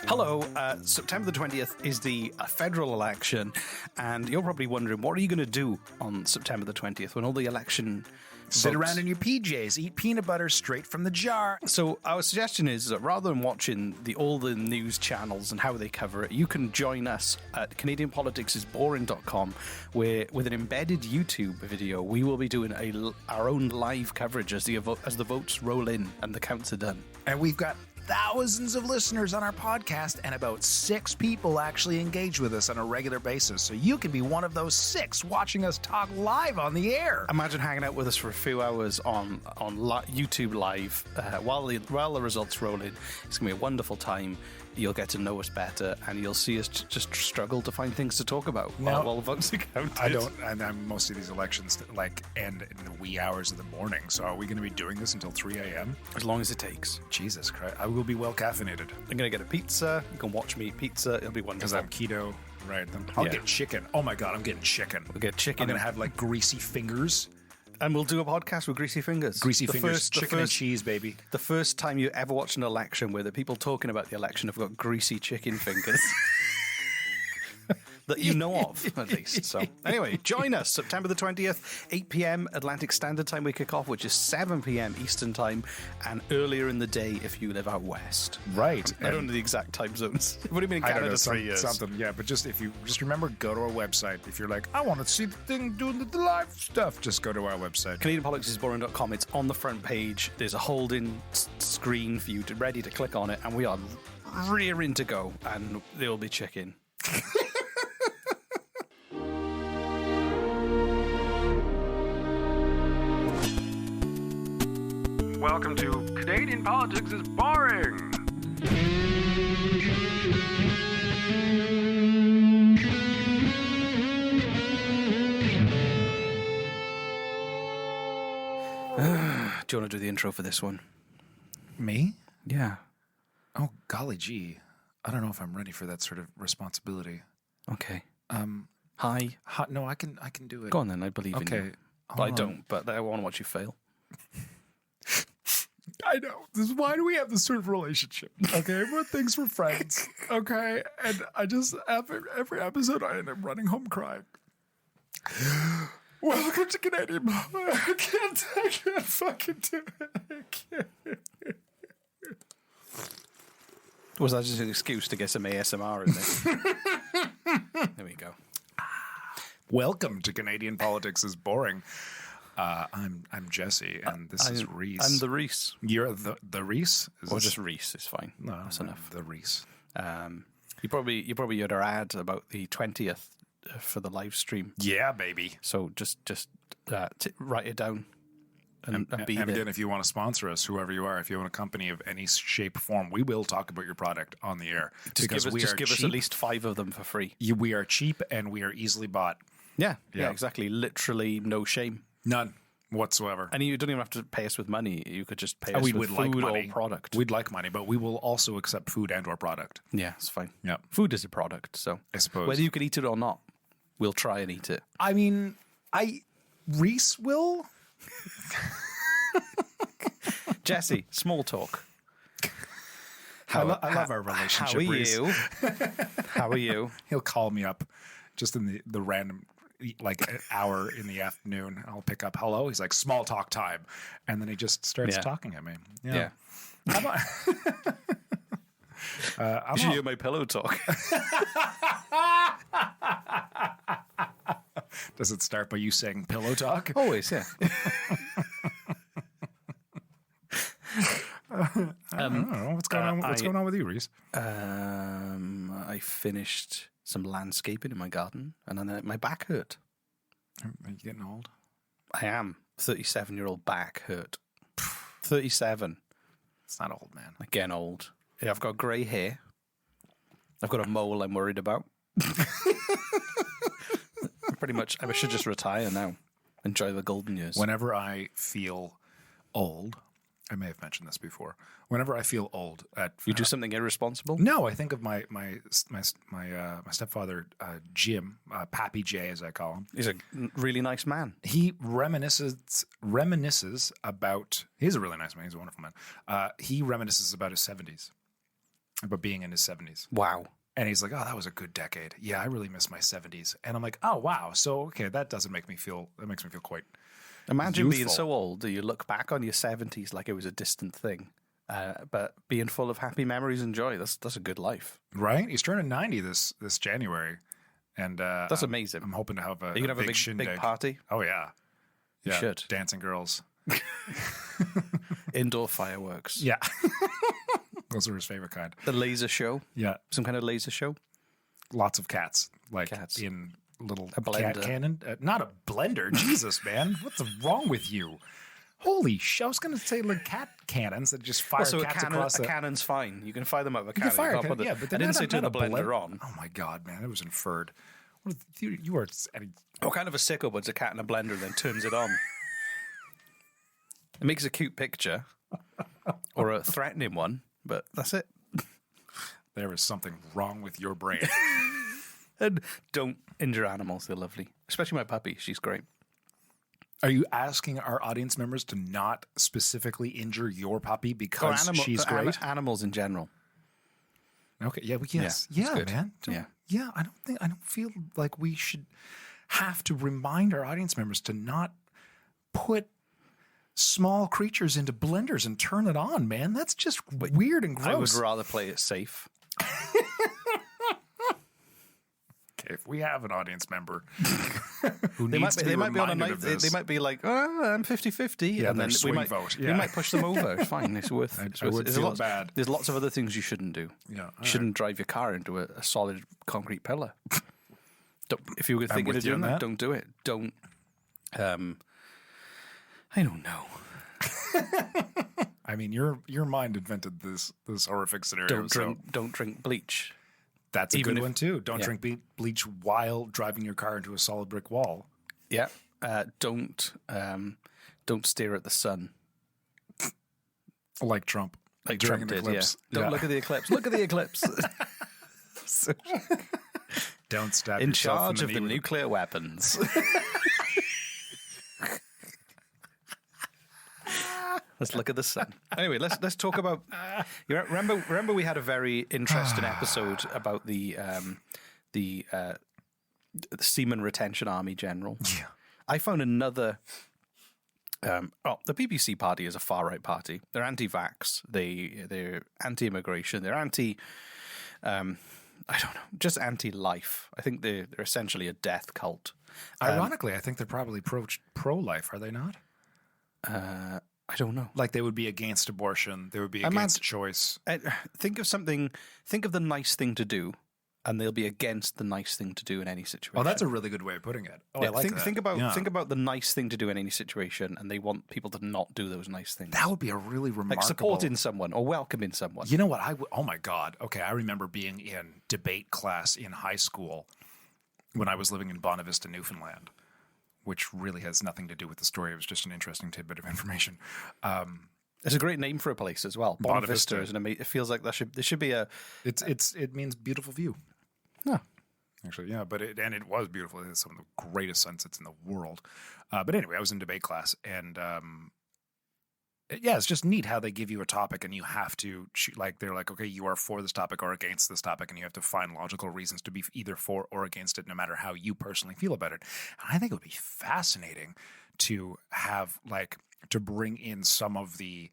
Hello, September the 20th is the federal election, and you're probably wondering, what are you going to do on September the 20th when all the election Sit votes- around in your PJs, eat peanut butter straight from the jar. So our suggestion is that rather than watching all the news channels and how they cover it, you can join us at CanadianPoliticsIsBoring.com, where with an embedded YouTube video, we will be doing our own live coverage as the votes roll in and the counts are done. And we've got thousands of listeners on our podcast, and about 6 people actually engage with us on a regular basis. So you can be one of those 6 watching us talk live on the air. Imagine hanging out with us for a few hours on YouTube Live while the results roll in. It's going to be a wonderful time. You'll get to know us better, and you'll see us just struggle to find things to talk about while the votes are counted. I don't, and most of these elections end in the wee hours of the morning. So are we going to be doing this until 3 a.m.? As long as it takes. Jesus Christ. I will be well caffeinated. I'm going to get a pizza. You can watch me eat pizza. It'll be wonderful. Because I'm keto. Right. Then I'll get chicken. Oh my God, I'm getting chicken. We'll get chicken. I'm going to have like greasy fingers. And we'll do a podcast with Greasy Fingers. Greasy Fingers, chicken and cheese, baby. The first time you ever watch an election where the people talking about the election have got greasy chicken fingers. That you know of, at least. So, anyway, join us September the 20th, 8 p.m. Atlantic Standard Time we kick off, which is 7 p.m. Eastern Time, and earlier in the day if you live out west. Right. I don't know the exact time zones. We've only been in Canada 3 years. Something, yeah. But just remember, go to our website. If you're like, I want to see the thing doing the live stuff, just go to our website. CanadianPoliticsIsBoring.com. It's on the front page. There's a holding screen for you ready to click on it, and we are rearing to go, and there will be chicken. Welcome to Canadian Politics is Boring! Do you want to do the intro for this one? Me? Yeah. Oh, golly gee. I don't know if I'm ready for that sort of responsibility. Okay. Hi. No, I can do it. Go on then, I believe in you. Okay. I don't, but I want to watch you fail. I know. Why do we have this sort of relationship? Okay, everyone thinks we're friends. Okay, and I just every episode I end up running home crying. Welcome to Canadian. I can't fucking do it. Was that just an excuse to get some ASMR in there? There we go. Welcome to Canadian Politics is Boring. I'm Jesse, and this is Reese. I'm the Reese. You're the Reese? Or just Reese is fine. No, that's enough. The Reese. You probably heard our ad about the 20th for the live stream. Yeah, baby. So just write it down and be and there. again, if you want to sponsor us, whoever you are, if you own a company of any shape or form, we will talk about your product on the air. Just give us at least 5 of them for free. We are cheap and we are easily bought. Yeah, exactly. Literally no shame. None whatsoever. And you don't even have to pay us with money. You could just pay us with food or product. We'd like money, but we will also accept food and or product. Yeah, it's fine. Yeah. Food is a product, so I suppose. whether you can eat it or not, we'll try and eat it. I mean, Reese will. Jesse, small talk. I love our relationship. How are Reese. you? How are you? He'll call me up just in the random, like an hour in the afternoon. I'll pick up, hello. He's like, small talk time. And then he just starts talking at me. Yeah. You should hear my pillow talk. Does it start by you saying pillow talk? Always, yeah. I don't know. What's going on? What's going on with you, Reese? I finished some landscaping in my garden, and then my back hurt. Are you getting old? I am. 37-year-old back hurt. 37. It's not old, man. Again, old. Yeah, I've got grey hair. I've got a mole I'm worried about. Pretty much, I should just retire now. Enjoy the golden years. Whenever I feel old, I may have mentioned this before. Whenever I feel old, You do something irresponsible? no, I think of my stepfather, Jim, Pappy J, as I call him. He's a really nice man. He reminisces about. He's a really nice man. He's a wonderful man. He reminisces about his 70s, about being in his 70s. Wow. And he's like, "Oh, that was a good decade. Yeah, I really miss my 70s." And I'm like, "Oh, wow. So okay, that makes me feel quite." Imagine being Youthful. so old that you look back on your 70s like it was a distant thing, but being full of happy memories and joy. That's a good life. Right? He's turning 90 this January, and That's amazing. I'm hoping to have a, Are you going to have a big shindig. party? Oh yeah, You should. Dancing girls. Indoor fireworks. Yeah, those are his favorite kind. The laser show. Yeah, Some kind of laser show. lots of cats, like Cats. in little A blender. cat cannon. Not a blender, Jesus, man, what's wrong with you? Holy shit! I was going to say like cat cannons that just fire Also, cats across a the. cannon's fine. You can fire them out of a You can cannon. fire a can't cannon, put the- yeah, but I they're didn't say turn the not a blender on. Oh my god, man, it was inferred. You are. What kind of a sicko puts a cat in a blender and then turns it on? It makes a cute picture or a threatening one, but that's it. There is something wrong with your brain. And don't injure animals. They're lovely. Especially my puppy. She's great. Are you asking our audience members to not specifically injure your puppy because she's great? Animals in general. Okay, yeah, yes, Yeah, yeah, it's good. man. Yeah. I don't feel like we should have to remind our audience members to not put small creatures into blenders and turn it on, man. That's just weird and I would gross. rather play it safe. Okay, if we have an audience member who They needs might, to be they might be on a reminded night. of They this, might be like, oh, I'm 50-50. Yeah, and their then we swing might vote. we Yeah. might push them over. It's fine. It's worth. I It's worth would there's feel lots, bad. There's lots of other things you shouldn't do. Yeah, all You shouldn't drive your car into a solid concrete pillar. If you were thinking with of you doing on that, that. don't do it. Don't. I don't know. I mean, your mind invented this horrific scenario. Don't so drink. Don't drink bleach. that's a even good if- one too. Don't yeah. drink bleach while driving your car into a solid brick wall. Yeah. Don't stare at the sun Like Trump. like During Trump an did. eclipse. Yeah. Don't Yeah. look at the eclipse. Look at the eclipse. Don't stab In yourself charge in of the the knee with nuclear weapons. Let's look at the sun. Anyway, let's talk about. You remember we had a very interesting episode about the Seaman Retention Army General. Yeah. I found another. The BBC party is a far right party. They're anti-vax. They're anti-immigration. They're anti. I don't know, just anti-life. I think they're essentially a death cult. Ironically, I think they're probably pro-life, are they not? I don't know. Like they would be against abortion. They would be I'm against choice. Think of something. Think of the nice thing to do, and they'll be against the nice thing to do in any situation. Oh, that's a really good way of putting it. Oh, Yeah, I like that. think about Yeah. think about the nice thing to do in any situation, and they want people to not do those nice things. That would be a really remarkable. like supporting someone or welcoming someone. You know what? Oh my God. Okay, I remember being in debate class in high school when I was living in Bonavista, Newfoundland, which really has nothing to do with the story. It was just an interesting tidbit of information. It's a great name for a place as well. Bonavista. Bonavista is an amazing. It feels like there should be a. It means beautiful view. No. Actually, yeah, but it was beautiful. It has some of the greatest sunsets in the world. But anyway, I was in debate class, and it's just neat how they give you a topic and you have to they're like, okay, you are for this topic or against this topic, and you have to find logical reasons to be either for or against it, no matter how you personally feel about it. And I think it would be fascinating to have to bring in some of the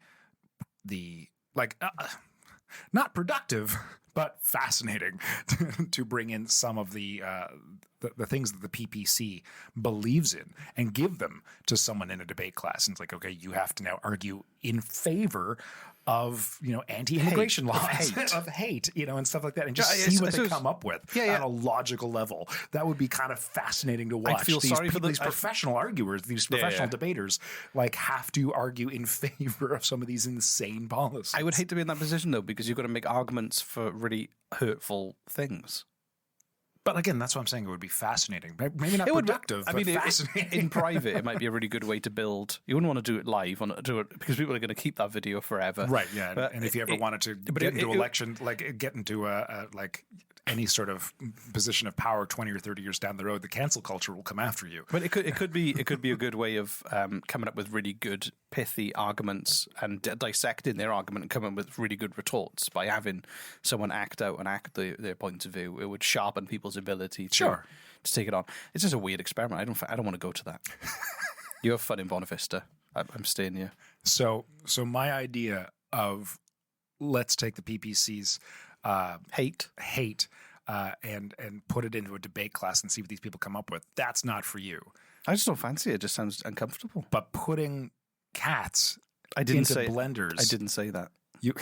not productive, but fascinating to bring in some of the things that the PPC believes in and give them to someone in a debate class. And it's like, okay, you have to now argue in favor of, anti-immigration laws, of hate, and stuff like that, and just see what they come up with on a logical level. That would be kind of fascinating to watch. feel sorry for these professional arguers, these professional debaters, have to argue in favor of some of these insane policies. I would hate to be in that position though, because you've got to make arguments for really hurtful things. But again, that's what I'm saying. It would be fascinating. Maybe not It would be- productive, I but mean, fascinating. in private, it might be a really good way to build. You wouldn't want to do it live, want to do it because people are going to keep that video forever. Right, yeah. But And if you ever wanted to get into election, like get into like any sort of position of power 20 or 30 years down the road, the cancel culture will come after you. But it could be a good way of coming up with really good pithy arguments and dissecting their argument and coming up with really good retorts by having someone act out and act their point of view. It would sharpen people's ability to take it on. It's just a weird experiment. I don't want to go to that. You have fun in Bonavista. I'm staying here. So my idea of let's take the PPC's hate and put it into a debate class and see what these people come up with. That's not for you. I just don't fancy it. It just sounds uncomfortable. But putting cats into blenders. I didn't say that. You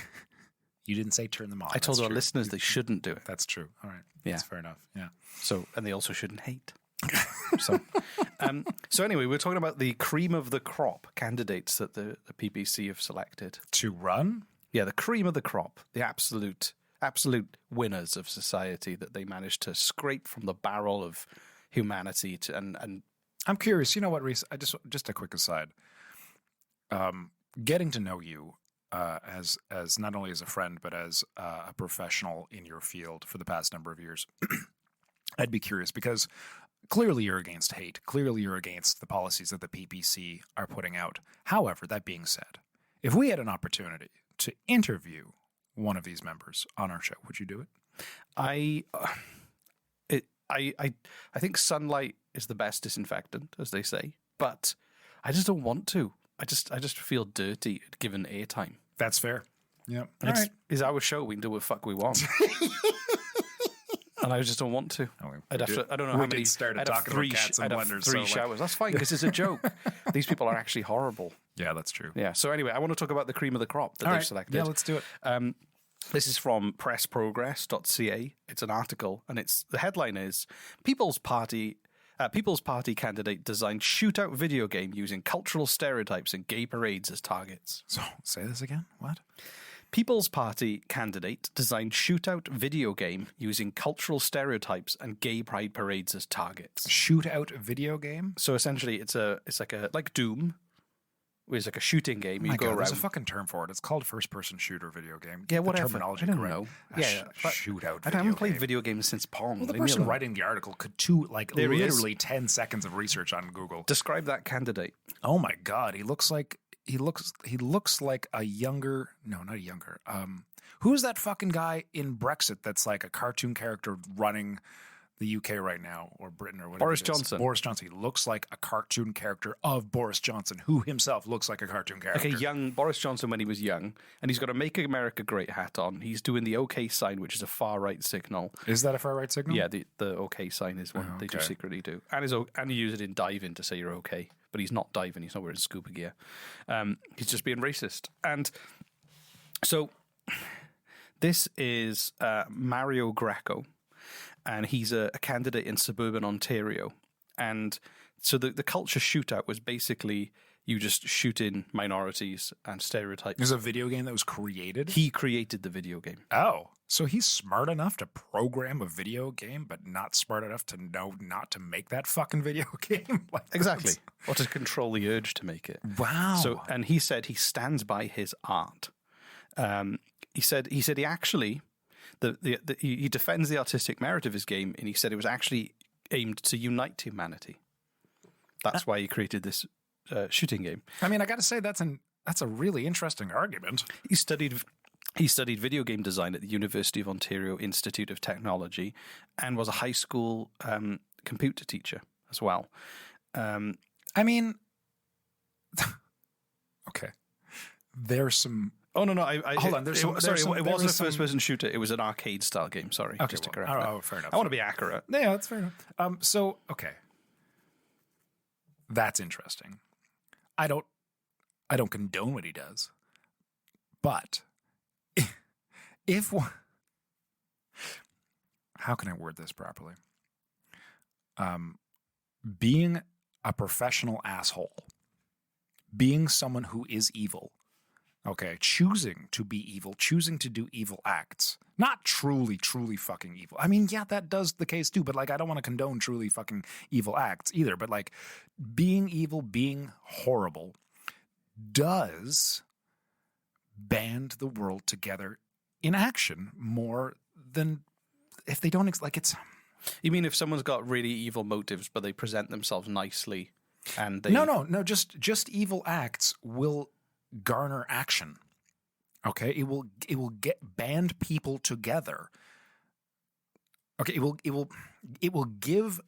didn't say turn them off. I told our listeners they shouldn't do it. That's true. All right. Yeah. That's fair enough. Yeah. So, and they also shouldn't hate. So anyway, we're talking about the cream of the crop candidates that the PPC have selected To run? Yeah, the cream of the crop, the absolute winners of society that they managed to scrape from the barrel of humanity to, and I'm curious. You know what, Reese? Just a quick aside. Getting to know you as not only as a friend but as a professional in your field for the past number of years, I'd be curious because clearly you're against hate. Clearly you're against the policies that the PPC are putting out. However, that being said, if we had an opportunity to interview one of these members on our show, would you do it? I think sunlight is the best disinfectant, as they say, but I just don't want to. I just feel dirty given airtime. That's fair. Yeah. All right. It's our show. We can do what the fuck we want. And I just don't want to. I'd have to. I don't know how many. Started talking about cats and blenders. Three showers. That's fine because it's a joke. These people are actually horrible. Yeah, that's true. Yeah. So anyway, I want to talk about the cream of the crop that they've selected. Yeah, let's do it. This is from pressprogress.ca. It's an article, and the headline is People's Party candidate designed shootout video game using cultural stereotypes and gay parades as targets. So, say this again. What? People's Party candidate designed shootout video game using cultural stereotypes and gay pride parades as targets. Shootout video game? So essentially, it's like Doom. It's like a shooting game. You go around. There's a fucking term for it. It's called first-person shooter video game. Yeah, whatever. The terminology I don't correct. know. Shootout. I haven't played video games since Pong. Well, the person writing the article could do literally 10 seconds of research on Google. Describe that candidate. Oh my god, he looks like a younger. No, not a younger. Who's that fucking guy in Brexit that's like a cartoon character running the UK right now, or Britain, or whatever? Boris Johnson. Boris Johnson. He looks like a cartoon character of Boris Johnson, who himself looks like a cartoon character. Like a young Boris Johnson when he was young, and he's got a Make America Great hat on. He's doing the OK sign, which is a far right signal. Is that a far right signal? Yeah, the OK sign is one they do secretly do, and you use it in diving to say you're okay, but he's not diving. He's not wearing scuba gear. He's just being racist, and so this is Mario Greco. And he's a candidate in suburban Ontario. And so the culture shootout was basically you just shoot in minorities and stereotypes. There's a video game that was created? He created the video game. Oh, so he's smart enough to program a video game, but not smart enough to know not to make that fucking video game? Exactly. Or to control the urge to make it. Wow. So, and he said he stands by his art. He said he actually... he defends the artistic merit of his game, and he said it was actually aimed to unite humanity. That's why he created this shooting game. I mean, I got to say that's a really interesting argument. He studied video game design at the University of Ontario Institute of Technology, and was a high school computer teacher as well. I mean, okay, there's some. Oh no! Hold on. It wasn't a first-person shooter. It was an arcade-style game. Sorry, okay, just to correct that. that. Oh, fair enough. I want to be accurate. Yeah, that's fair enough. So okay, that's interesting. I don't condone what he does, but if one, how can I word this properly? Being a professional asshole, being someone who is evil, Okay, choosing to be evil, choosing to do evil acts, not truly fucking evil. I mean, yeah, that does the case too, but like, I don't want to condone truly fucking evil acts either. But like, being evil, being horrible, does band the world together in action more than if they don't. Like, it's. You mean if someone's got really evil motives, but they present themselves nicely, and they No. Just evil acts will garner action. Okay, it will get band people together. Okay, it will give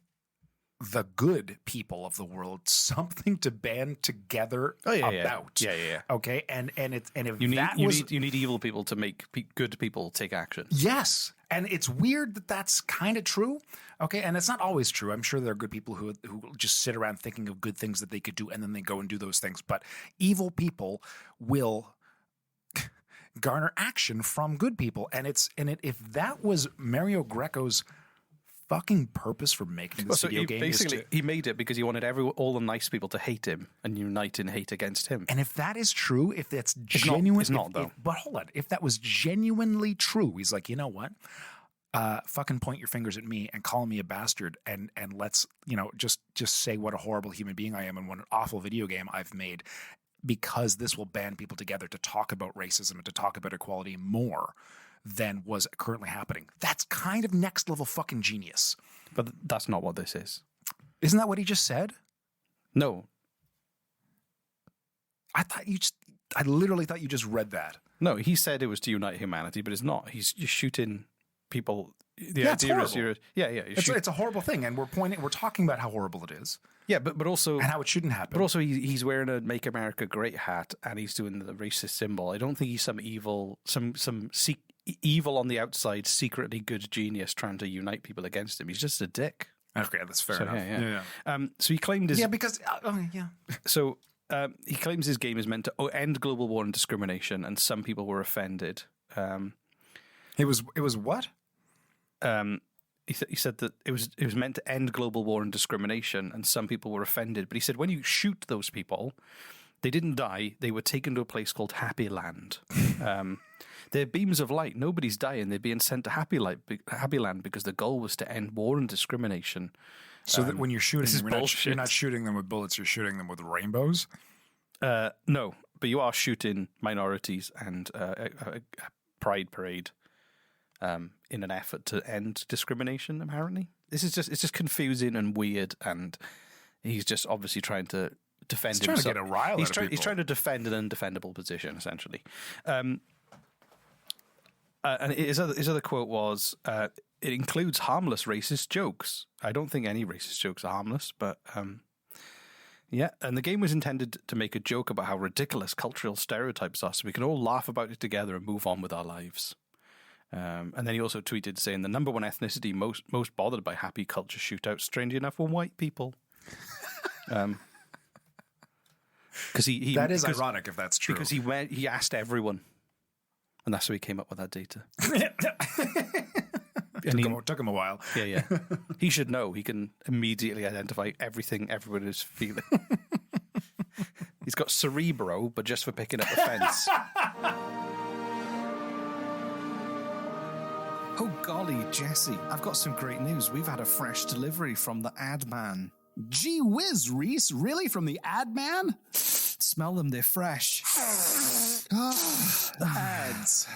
the good people of the world something to band together about. Yeah. Okay, and if You that need, was you need evil people to make good people take action. yes, and it's weird that that's kind of true. Okay, and it's not always true. I'm sure there are good people who just sit around thinking of good things that they could do, and then they go and do those things. But evil people will garner action from good people, and if that was Mario Greco's fucking purpose for making this video game, basically he made it because he wanted all the nice people to hate him and unite in hate against him. and if that is true, if that's genuine, it's not, though. But hold on, if that was genuinely true, he's like, you know what? Fucking point your fingers at me and call me a bastard, and let's just say what a horrible human being I am and what an awful video game I've made, because this will band people together to talk about racism and to talk about equality more than was currently happening. That's kind of next level fucking genius. But that's not what this is. Isn't that what he just said? No. I literally thought you just read that. No, he said it was to unite humanity, but it's not. He's just shooting people. The Yeah, it's idea is horrible. It's a horrible thing, and we're talking about how horrible it is yeah, but also and how it shouldn't happen. But also, he's wearing a "Make America Great" hat, and he's doing the racist symbol. I don't think he's some evil on the outside, secretly good genius trying to unite people against him. He's just a dick. Okay, that's fair enough. Yeah. So he claimed his because yeah. So he claims his game is meant to end global war and discrimination, and some people were offended. It was what? He said that it was meant to end global war and discrimination, and some people were offended. But he said when you shoot those people, they didn't die. They were taken to a place called Happy Land. They're beams of light. Nobody's dying. They're being sent to Happy Land because the goal was to end war and discrimination. So that when you're shooting them, you're not shooting them with bullets. You're shooting them with rainbows. No, but you are shooting minorities and a pride parade. In an effort to end discrimination, apparently. It's just confusing and weird, and he's just obviously trying to defend himself. He's trying to get a rile out of people. He's trying to defend an undefendable position, essentially. And his other quote was, it includes harmless racist jokes. I don't think any racist jokes are harmless, but yeah. And the game was intended to make a joke about how ridiculous cultural stereotypes are, so we can all laugh about it together and move on with our lives. And then he also tweeted saying the number one ethnicity most bothered by happy culture shootouts, strangely enough, were white people. Because that is ironic if that's true. Because he asked everyone, and that's how he came up with that data. Took him a while. Yeah. He should know. He can immediately identify everything everyone is feeling. He's got Cerebro, but just for picking up the fence. Oh golly, Jesse, I've got some great news. We've had a fresh delivery from the ad man. Gee whiz, Reese, really? From the ad man? Smell them, they're fresh. The ads.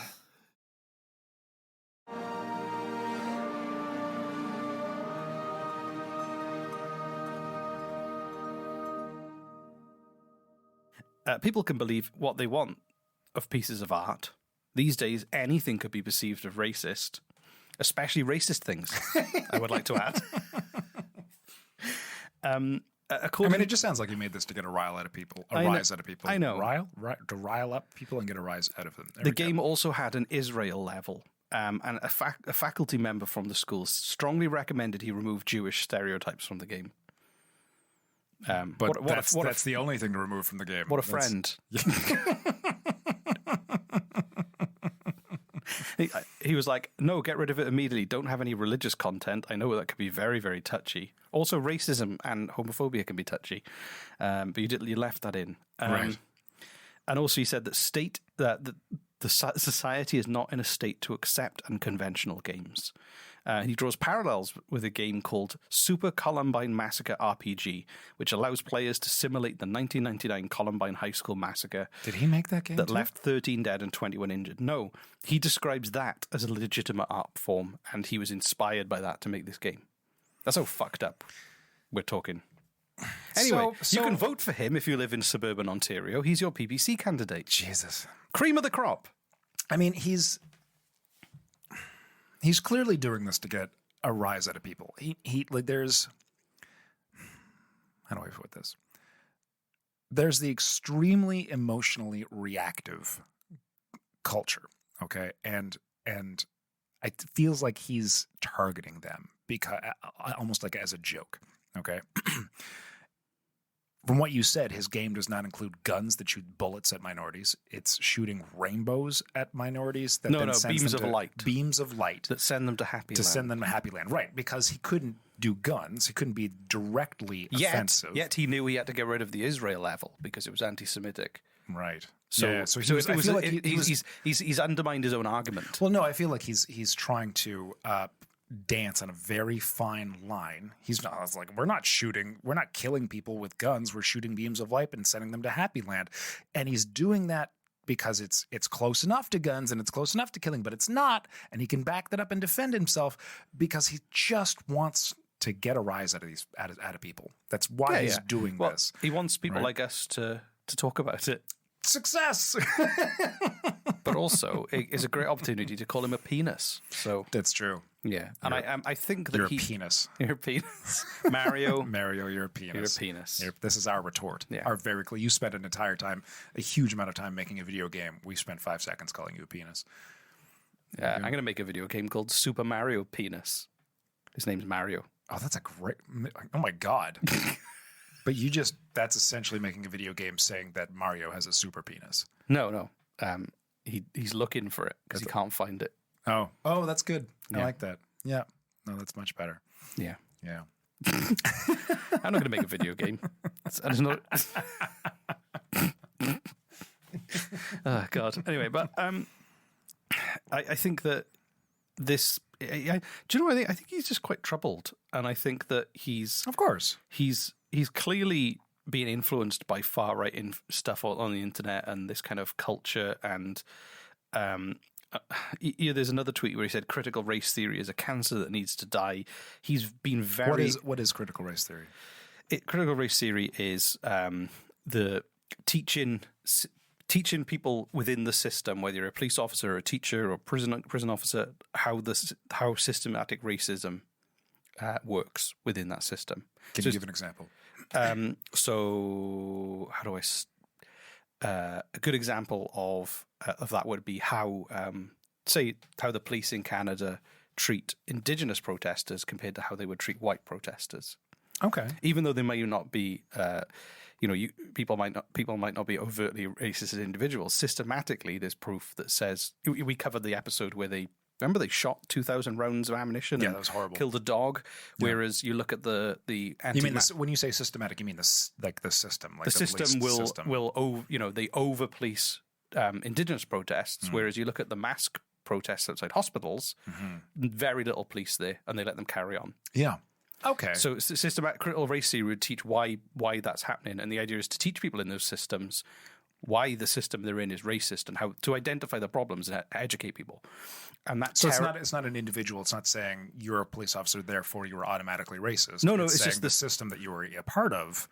People can believe what they want of pieces of art. These days, anything could be perceived as racist, especially racist things, I would like to add. It just sounds like you made this to get a rise out of people. Rise out of people. I know. To rile up people and get a rise out of them. The game also had an Israel level, and a faculty member from the school strongly recommended he remove Jewish stereotypes from the game. But that's the only thing to remove from the game. What a friend. He was like, no, get rid of it immediately. Don't have any religious content. I know that could be very, very touchy. Also, racism and homophobia can be touchy. But you left that in. Right. And also, he said that the society is not in a state to accept unconventional games. He draws parallels with a game called Super Columbine Massacre RPG, which allows players to simulate the 1999 Columbine High School massacre. Did he make that game that too? left 13 dead and 21 injured? No, he describes that as a legitimate art form, and he was inspired by that to make this game. That's how fucked up we're talking. Anyway, So- you can vote for him if you live in suburban Ontario. He's your PPC candidate. Jesus. Cream of the crop. I mean, he's clearly doing this to get a rise out of people. He like there's how do I put this? There's the extremely emotionally reactive culture, okay, and it feels like he's targeting them because almost like as a joke, okay. From what you said, his game does not include guns that shoot bullets at minorities. It's shooting rainbows at minorities. That then sends beams them of to- light. Beams of light That send them to Happy to Land. send them to Happy Land. Right, because he couldn't do guns. He couldn't be directly offensive. Yet he knew he had to get rid of the Israel level because it was anti-Semitic. Right. So, yeah, so, he was, I feel like he was, he's undermined his own argument. well, no, I feel like he's trying to dance on a very fine line. He's not. I was like, we're not killing people with guns. We're shooting beams of light and sending them to Happy Land, and he's doing that because it's close enough to guns and it's close enough to killing, but it's not, and he can back that up and defend himself because he just wants to get a rise out of these out of people. That's why he's doing Well, this. He wants people right? like us to talk about it. Success. But also, it's a great opportunity to call him a penis. So That's true. yeah, and I think that You're a he penis. you're a penis, Mario. Mario, you're a penis. You're a penis. This is our retort. Yeah. Our very clear. You spent a huge amount of time making a video game. We spent 5 seconds calling you a penis. I'm going to make a video game called Super Mario Penis. His name's Mario. Oh, that's a great. Oh my God. But that's essentially making a video game saying that Mario has a super penis. No. He's looking for it because he can't find it. Oh, that's good. I like that. Yeah. No, that's much better. Yeah. Yeah. I'm not going to make a video game. I just not. Oh God. Anyway, but I think that this. Do you know what I think? I think he's just quite troubled, and I think that he's Of course. he's clearly being influenced by far right stuff on the internet and this kind of culture. And there's another tweet where he said critical race theory is a cancer that needs to die. He's been very. What is critical race theory? Critical race theory is the teaching people within the system, whether you're a police officer or a teacher or prison officer, how systematic racism works within that system. Can you give an example? So how do I? A good example of that would be how the police in Canada treat Indigenous protesters compared to how they would treat white protesters. Okay. Even though they may not be, people might not be overtly racist as individuals. Systematically, there's proof that says we covered the episode where they shot 2,000 rounds of ammunition. Yeah, and that was horrible. Killed a dog. Whereas you look at the anti. You mean when you say systematic, you mean the system, like the system police will system. they over police Indigenous protests. Whereas you look at the mask protests outside hospitals, very little police there, and they let them carry on. Yeah. Okay. So systematic critical race theory would teach why that's happening, and the idea is to teach people in those systems why the system they're in is racist and how to identify the problems and educate people. And that's it's not an individual. It's not saying you're a police officer, therefore you are automatically racist. No, it's it's saying just the system that you were a part of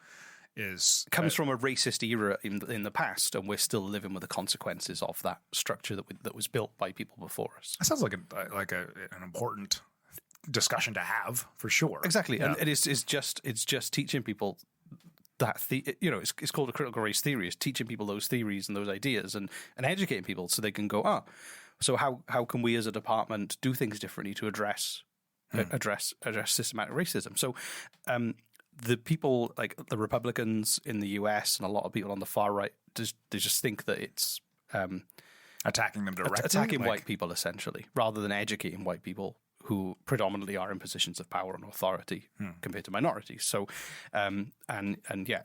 comes from a racist era in the past, and we're still living with the consequences of that structure that was built by people before us. That sounds like an important discussion to have for sure. Exactly, Yeah. and it's just teaching people that it's called a critical race theory. It's teaching people those theories and those ideas and educating people so they can go, so how can we as a department do things differently to address systematic racism? So the people like the Republicans in the US and a lot of people on the far right they just think that it's attacking them directly, attacking white people essentially, rather than educating white people who predominantly are in positions of power and authority compared to minorities. So,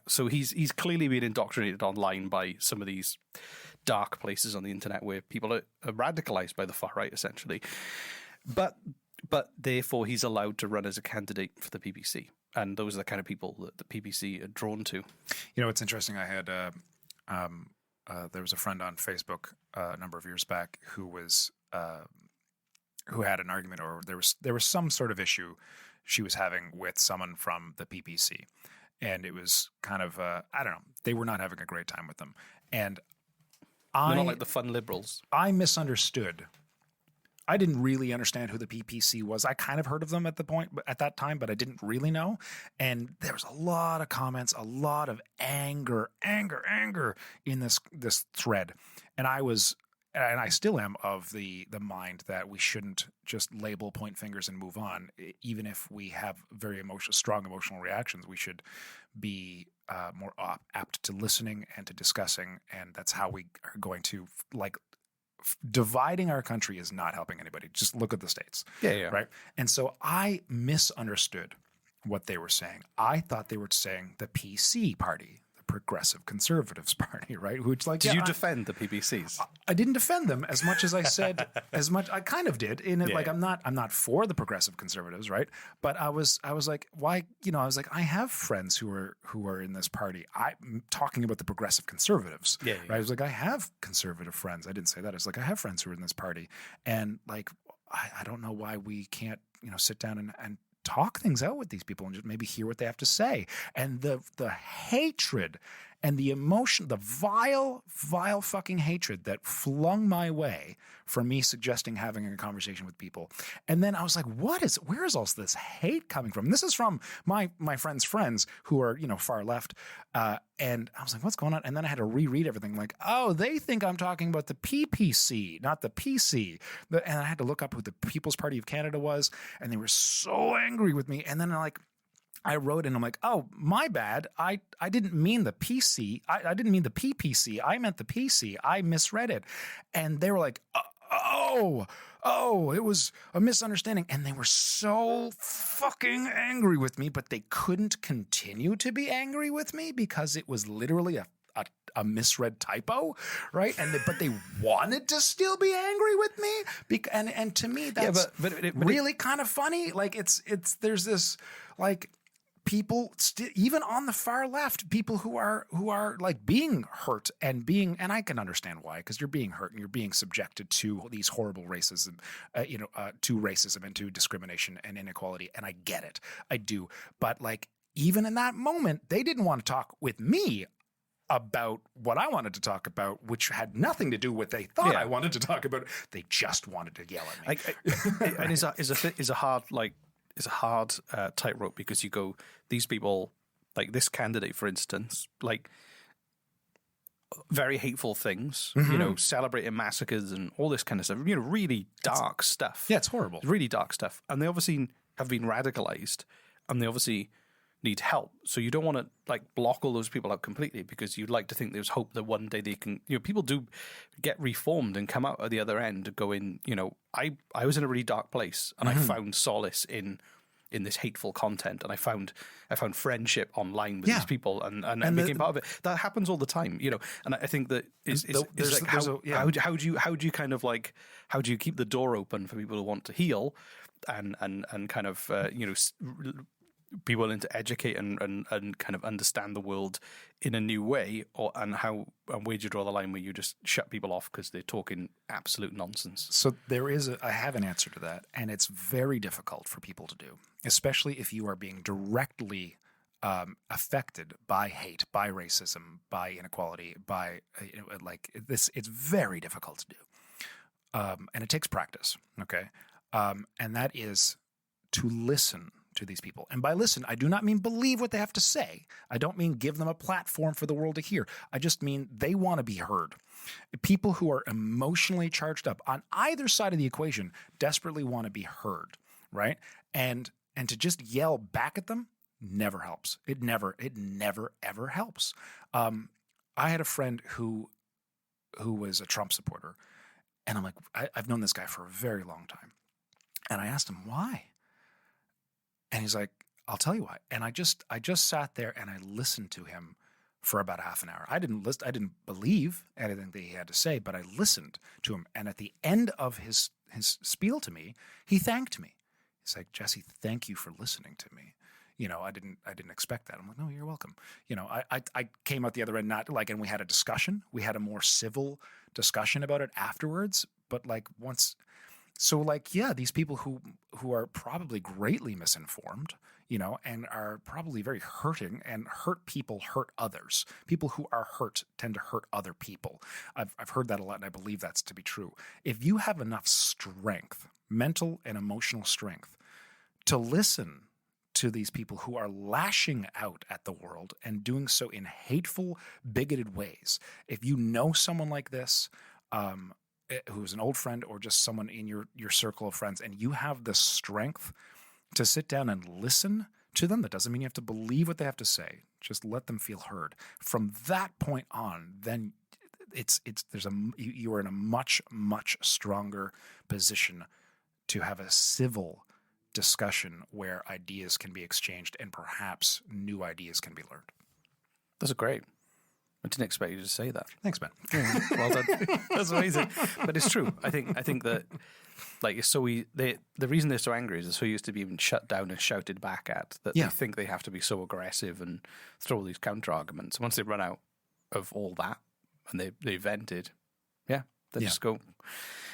so he's clearly been indoctrinated online by some of these dark places on the internet where people are radicalized by the far right, essentially. But therefore, he's allowed to run as a candidate for the PPC, and those are the kind of people that the PPC are drawn to. You know, it's interesting. I had there was a friend on Facebook a number of years back who had an argument, or there was some sort of issue she was having with someone from the PPC, and it was kind of I don't know, they were not having a great time with them, and They're not like the fun liberals. I misunderstood. I didn't really understand who the PPC was. I kind of heard of them at that time, but I didn't really know. And there was a lot of comments, a lot of anger in this thread. And I still am of the mind that we shouldn't just label, point fingers, and move on. Even if we have very strong emotional reactions, we should be more apt to listening and to discussing. And that's how we are going to dividing our country is not helping anybody. Just look at the states. Yeah. Right. And so I misunderstood what they were saying. I thought they were saying the PC party, the Progressive Conservatives Party, right? Which, like, Did you defend the PPCs? I didn't defend them as much as I said, I kind of did. In it, I'm not for the Progressive Conservatives, right? But I was like, why? You know, I was like, I have friends who are in this party. I'm talking about the Progressive Conservatives, right? I was like, I have conservative friends. I didn't say that. I was like, I have friends who are in this party, and like, I don't know why we can't, sit down and talk things out with these people and just maybe hear what they have to say. And the hatred and the emotion, the vile fucking hatred that flung my way from me suggesting having a conversation with people. And then I was like, where is all this hate coming from? And this is from my friends' friends who are, far left. And I was like, what's going on? And then I had to reread everything. Like, oh, they think I'm talking about the PPC, not the PC. And I had to look up who the People's Party of Canada was. And they were so angry with me. And then I wrote and I'm like, oh, my bad. I didn't mean the PC. I didn't mean the PPC. I meant the PC. I misread it. And they were like, oh, it was a misunderstanding. And they were so fucking angry with me, but they couldn't continue to be angry with me because it was literally a misread typo, right? But they wanted to still be angry with me, and to me that's really kind of funny. Like there's this like people even on the far left, people who are like being hurt and I can understand why, because you're being hurt and you're being subjected to these horrible racism, to racism and to discrimination and inequality, and I get it, I do. But like even in that moment, they didn't want to talk with me about what I wanted to talk about, which had nothing to do with what they thought I wanted to talk about. They just wanted to yell at me. And is a hard tightrope, because you go, these people, like this candidate, for instance, like very hateful things, celebrating massacres and all this kind of stuff, really dark stuff. Yeah, it's horrible. Really dark stuff. And they obviously have been radicalized, and they obviously need help. So you don't want to like block all those people out completely, because you'd like to think there's hope that one day they can, people do get reformed and come out at the other end going, I was in a really dark place and I found solace in this hateful content, and I found friendship online with these people and became part of it. That happens all the time, and I think that is like how do you kind of like, how do you keep the door open for people who want to heal and kind of be willing to educate and kind of understand the world in a new way, and where do you draw the line where you just shut people off because they're talking absolute nonsense? So I have an answer to that, and it's very difficult for people to do, especially if you are being directly affected by hate, by racism, by inequality, by like this. It's very difficult to do, and it takes practice. Okay, and that is to listen to these people. And by listen, I do not mean believe what they have to say. I don't mean give them a platform for the world to hear. I just mean they want to be heard. People who are emotionally charged up on either side of the equation desperately want to be heard, right? And to just yell back at them never helps. It never ever helps. I had a friend who was a Trump supporter, and I'm like, I've known this guy for a very long time. And I asked him why. And he's like, I'll tell you why. And I just sat there and I listened to him for about half an hour. I didn't believe anything that he had to say, but I listened to him. And at the end of his spiel to me, he thanked me. He's like, Jesse, thank you for listening to me. I didn't expect that. I'm like, no, you're welcome. I came out the other end, not like, and we had a discussion. We had a more civil discussion about it afterwards. But like once, so like, yeah, these people who are probably greatly misinformed, and are probably very hurting, and hurt people hurt others. People who are hurt tend to hurt other people. I've heard that a lot, and I believe that's to be true. If you have enough strength, mental and emotional strength, to listen to these people who are lashing out at the world and doing so in hateful, bigoted ways, if you know someone like this, who's an old friend or just someone in your circle of friends, and you have the strength to sit down and listen to them, that doesn't mean you have to believe what they have to say. Just let them feel heard. From that point on, then you are in a much, much stronger position to have a civil discussion where ideas can be exchanged and perhaps new ideas can be learned. That's great. I didn't expect you to say that. Thanks, man. Yeah, well done. That's amazing. But it's true. I think that like the reason they're so angry is they're so used to being shut down and shouted back at that they think they have to be so aggressive and throw all these counter arguments. Once they run out of all that and they vented, they just go.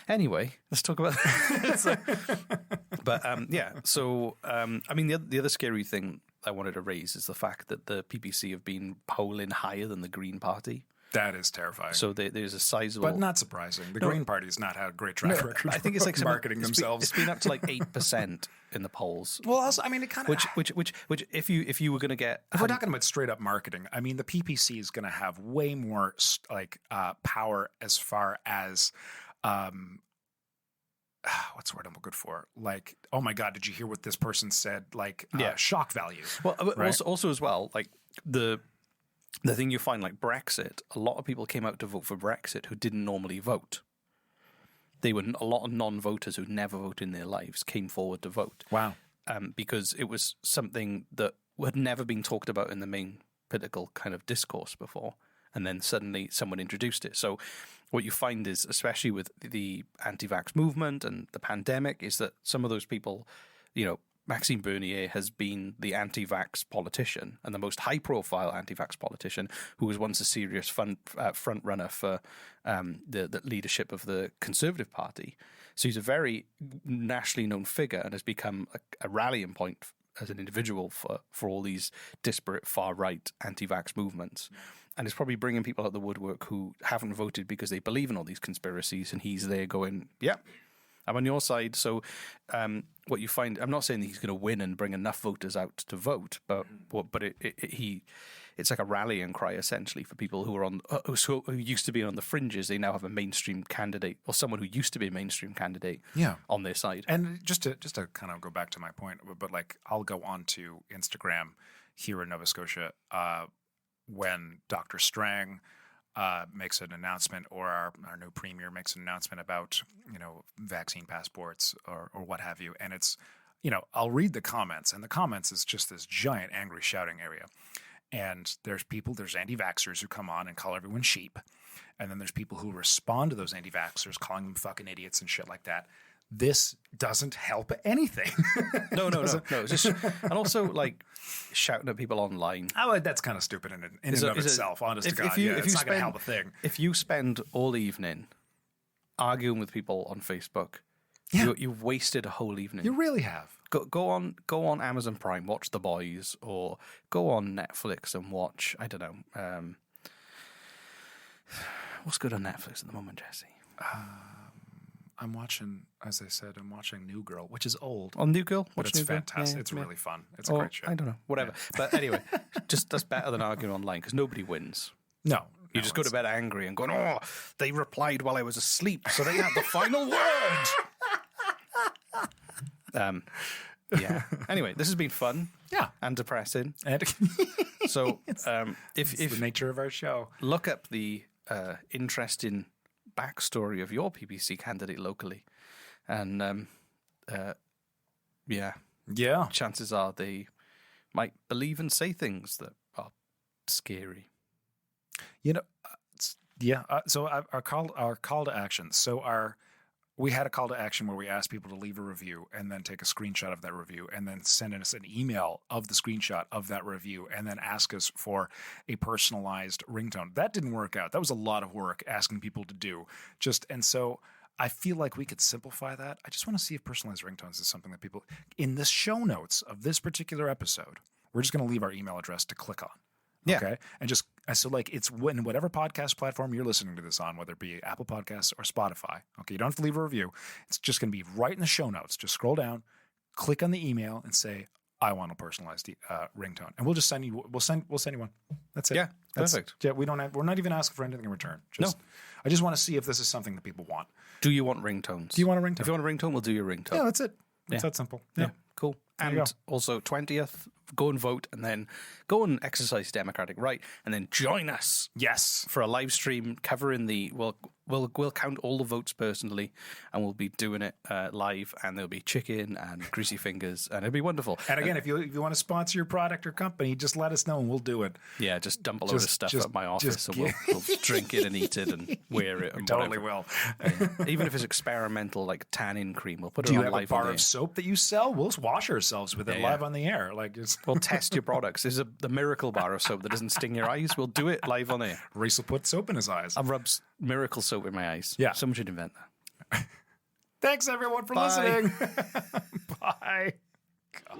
Anyway, let's talk about I mean, the other scary thing I wanted to raise is the fact that the PPC have been polling higher than the Green Party. That is terrifying. So there's a sizable... But not surprising. The Green Party's not had a great track record. I think it's like marketing themselves. It's been up to like 8% in the polls. Well, also, I mean, it kind of... Which if you were going to get... If we're talking about straight up marketing, I mean, the PPC is going to have way more power as far as... what's the word I'm looking for? Like, oh my God, did you hear what this person said? Like, shock value. Well, right? also as well, like the thing you find, like Brexit, a lot of people came out to vote for Brexit who didn't normally vote. They were a lot of non-voters who never voted in their lives came forward to vote. Wow. Because it was something that had never been talked about in the main political kind of discourse before. And then suddenly someone introduced it. So what you find is, especially with the anti-vax movement and the pandemic, is that some of those people, Maxime Bernier has been the anti-vax politician and the most high-profile anti-vax politician who was once a serious front runner for the leadership of the Conservative Party. So he's a very nationally known figure and has become a rallying point as an individual for all these disparate far-right anti-vax movements. And it's probably bringing people out of the woodwork who haven't voted because they believe in all these conspiracies, and he's there going, yeah, I'm on your side. So what you find, I'm not saying that he's going to win and bring enough voters out to vote, but it's like a rallying cry essentially for people who are who used to be on the fringes. They now have a mainstream candidate, or someone who used to be a mainstream candidate, on their side. And just to kind of go back to my point, but like I'll go on to Instagram here in Nova Scotia when Dr. Strang makes an announcement, or our new premier makes an announcement about, vaccine passports or what have you. And it's, I'll read the comments, and the comments is just this giant angry shouting area. And there's anti-vaxxers who come on and call everyone sheep. And then there's people who respond to those anti-vaxxers calling them fucking idiots and shit like that. This doesn't help anything. No. It's just, and also like shouting at people online. Oh, that's kind of stupid in and of itself. Honest to God, it's not going to help a thing. If you spend all evening arguing with people on Facebook, you've wasted a whole evening. You really have. Go on Amazon Prime, watch The Boys, or go on Netflix and watch, I don't know, what's good on Netflix at the moment, Jesse? I'm watching, as I said, New Girl, which is old. On New Girl? But it's fantastic. It's really fun. It's a great show. I don't know. Whatever. Yeah. But anyway, that's better than arguing online because nobody wins. No. You just go to bed angry and going, oh, they replied while I was asleep, so they had the final word. Yeah. Anyway, this has been fun. Yeah. And depressing. And so if the nature of our show. Look up the interesting backstory of your PPC candidate locally, and yeah, Yeah. chances are they might believe and say things that are scary. You know, so our call to action. So we had a call to action where we asked people to leave a review and then take a screenshot of that review and then send us an email of the screenshot of that review and then ask us for a personalized ringtone. That didn't work out. That was a lot of work asking people to do. And so I feel like we could simplify that. I just want to see if personalized ringtones is something that people in the show notes of this particular episode, we're just going to leave our email address to click on. Yeah. Okay. And just so like it's when whatever podcast platform you're listening to this on, whether it be Apple Podcasts or Spotify. Okay. You don't have to leave a review. It's just going to be right in the show notes. Just scroll down, click on the email and say, I want a personalized ringtone. And we'll just send you, we'll send you one. That's it. Yeah. That's, Perfect. Yeah. We're not even asking for anything in return. I just want to see if this is something that people want. Do you want ringtones? Do you want a ringtone? If you want a ringtone, we'll do your ringtone. Yeah, that's it. It's Yeah. that simple. Yeah, cool. you And go. also 20th, go and vote, and then go and exercise democratic right, and then join us Yes. for a live stream covering we'll count all the votes personally, and we'll be doing it live, and there'll be chicken and greasy fingers, and it'll be wonderful. And again, if you want to sponsor your product or company, just let us know and we'll do it. Yeah, just dump a load of stuff just- at my office, just and we'll drink it and eat it and wear it. And Totally whatever. will. Even if it's experimental, like tannin cream, we'll put it Do you on have a live on bar the of soap that you sell? We'll wash ourselves with it Yeah, live yeah. on the air. Like it's We'll test your products. This is the miracle bar of soap that doesn't sting your eyes. We'll do it live on air. Reese will put soap in his eyes. I've rubbed miracle soap in my eyes. Yeah. Someone should invent that. Thanks everyone for Bye. listening. Bye. God.